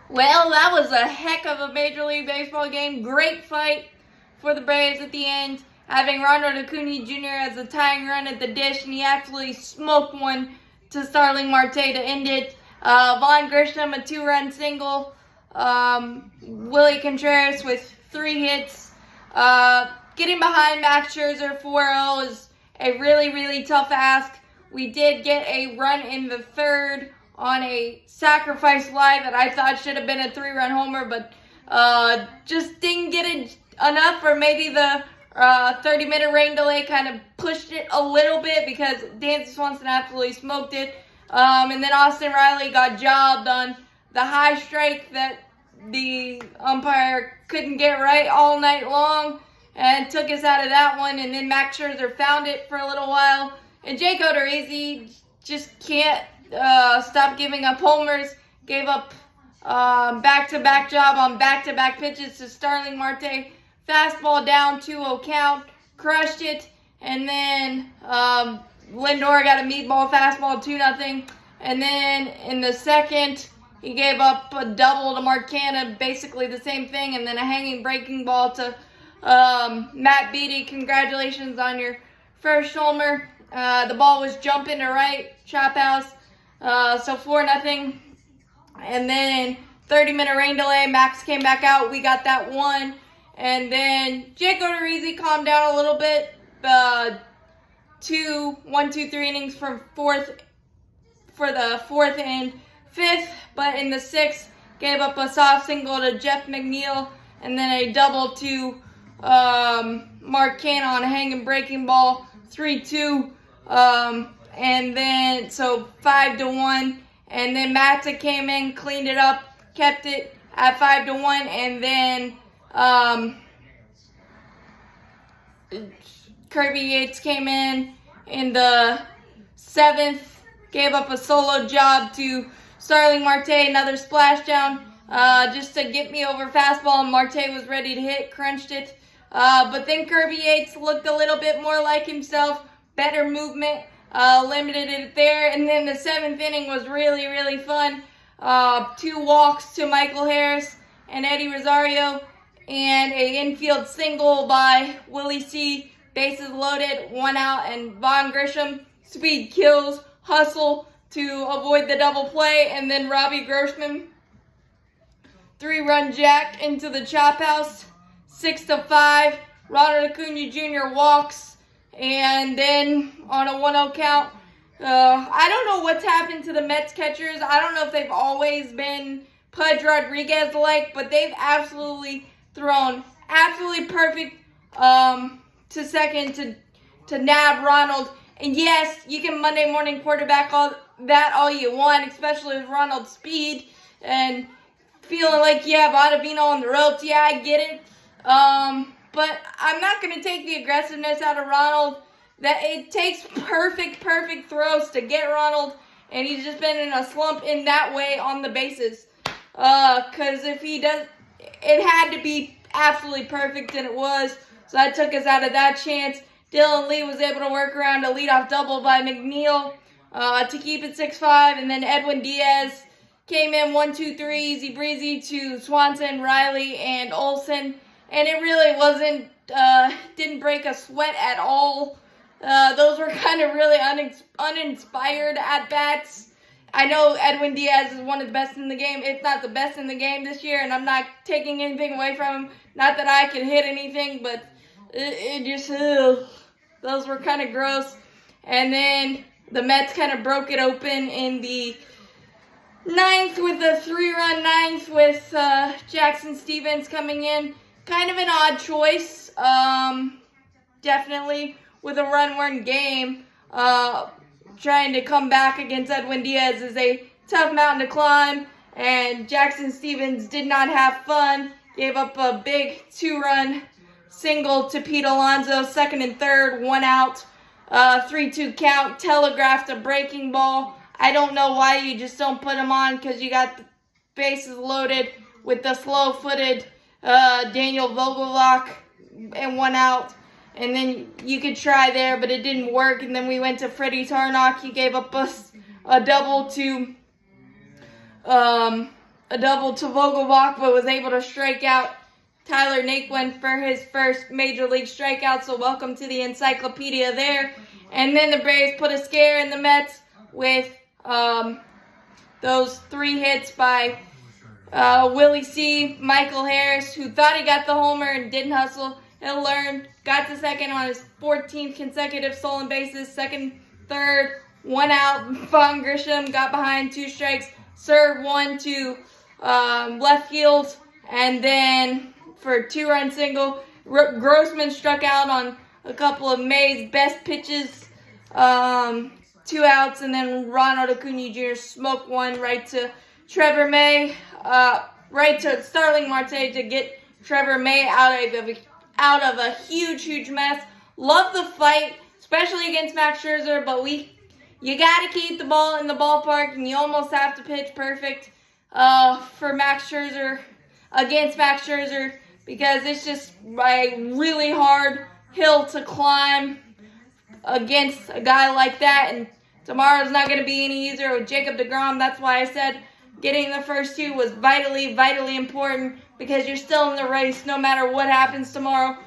Well, that was a heck of a Major League Baseball game. Great fight for the Braves at the end, having Ronald Acuna Jr. as a tying run at the dish, and he actually smoked one to Starling Marte to end it. Vaughn Grisham, a 2-run single. Willie Contreras with 3 hits. Getting behind Max Scherzer 4-0 is a really, really tough ask. We did get a run in the third on a sacrifice fly that I thought should have been a 3-run homer, but just didn't get it enough, or maybe the 30-minute rain delay kind of pushed it a little bit because Dansby Swanson absolutely smoked it. And then Austin Riley got jobbed on the high strike that the umpire couldn't get right all night long and took us out of that one. And then Max Scherzer found it for a little while. And Jake Odorizzi just can't stop giving up homers. Gave up back-to-back job on back-to-back pitches to Starling Marte. Fastball down, 2-0 count. Crushed it. And then Lindor got a meatball fastball, 2-0. And then in the second, he gave up a double to Marcana, basically the same thing, and then a hanging breaking ball to Matt Beatty. Congratulations on your first homer. The ball was jumping to right, chop house, so 4-0. And then 30-minute rain delay, Max came back out, we got that one. And then Jake Odorizzi calmed down a little bit. 1, 2, 3 innings for the fourth and fifth, but in the sixth, gave up a soft single to Jeff McNeil, and then a double to Mark Canha on a hanging breaking ball, 3-2, and then so 5-1, and then Matza came in, cleaned it up, kept it at 5-1, and then Kirby Yates came in the seventh, gave up a solo job to Starling Marte, another splashdown, just to get me over fastball, and Marte was ready to hit, crunched it. But then Kirby Yates looked a little bit more like himself, better movement, limited it there. And then the seventh inning was really, really fun. 2 walks to Michael Harris and Eddie Rosario, and a infield single by Willie C. Bases loaded, 1 out, and Vaughn Grisham, speed kills, hustle to avoid the double play, and then Robbie Grossman, 3-run jack into the chop house, 6-5. Ronald Acuna Jr. walks, and then on a 1-0 count, I don't know what's happened to the Mets catchers. I don't know if they've always been Pudge Rodriguez-like, but they've absolutely thrown absolutely perfect to second to nab Ronald. And yes, you can Monday morning quarterback all you want, especially with Ronald's speed and feeling like you have Ottavino on the ropes. Yeah, I get it. But I'm not going to take the aggressiveness out of Ronald. That it takes perfect throws to get Ronald, and he's just been in a slump in that way on the bases. Because if he does, it had to be absolutely perfect, and it was. So that took us out of that chance. Dylan Lee was able to work around a leadoff double by McNeil to keep it 6-5, and then Edwin Diaz came in 1-2-3, easy breezy to Swanson, Riley, and Olsen, and it really wasn't, didn't break a sweat at all. Those were kind of really uninspired at-bats. I know Edwin Diaz is one of the best in the game, if not the best in the game this year, and I'm not taking anything away from him. Not that I can hit anything, but it just, those were kind of gross. And then the Mets kind of broke it open in the ninth with a 3-run ninth with Jackson Stevens coming in. Kind of an odd choice, definitely, with a run-worn game. Trying to come back against Edwin Diaz is a tough mountain to climb, and Jackson Stevens did not have fun. Gave up a big 2-run single to Pete Alonso, second and third, 1 out, 3-2 count, telegraphed a breaking ball. I don't know why you just don't put him on, because you got the bases loaded with the slow-footed Daniel Vogelbach and 1 out. And then you could try there, but it didn't work. And then we went to Freddie Tarnock. He gave up us a double to a double to Vogelbach, but was able to strike out Tyler Naquin for his first major league strikeout. So welcome to the encyclopedia there. And then the Braves put a scare in the Mets with those 3 hits by Willie C. Michael Harris, who thought he got the homer and didn't hustle. He'll learn. Got to second on his 14th consecutive stolen bases. Second, third, 1 out. Vaughn Grisham got behind, 2 strikes. Served 1 to left field. And then for a 2-run single, Grossman struck out on a couple of May's best pitches. 2 outs. And then Ronald Acuna Jr. smoked 1 right to Trevor May. Right to Starling Marte to get Trevor May out of a huge mess. Love the fight, especially against Max Scherzer, but you got to keep the ball in the ballpark, and you almost have to pitch perfect for Max Scherzer, against Max Scherzer, because it's just a really hard hill to climb against a guy like that, and tomorrow's not going to be any easier with Jacob deGrom. That's why I said getting the first 2 was vitally important, because you're still in the race no matter what happens tomorrow.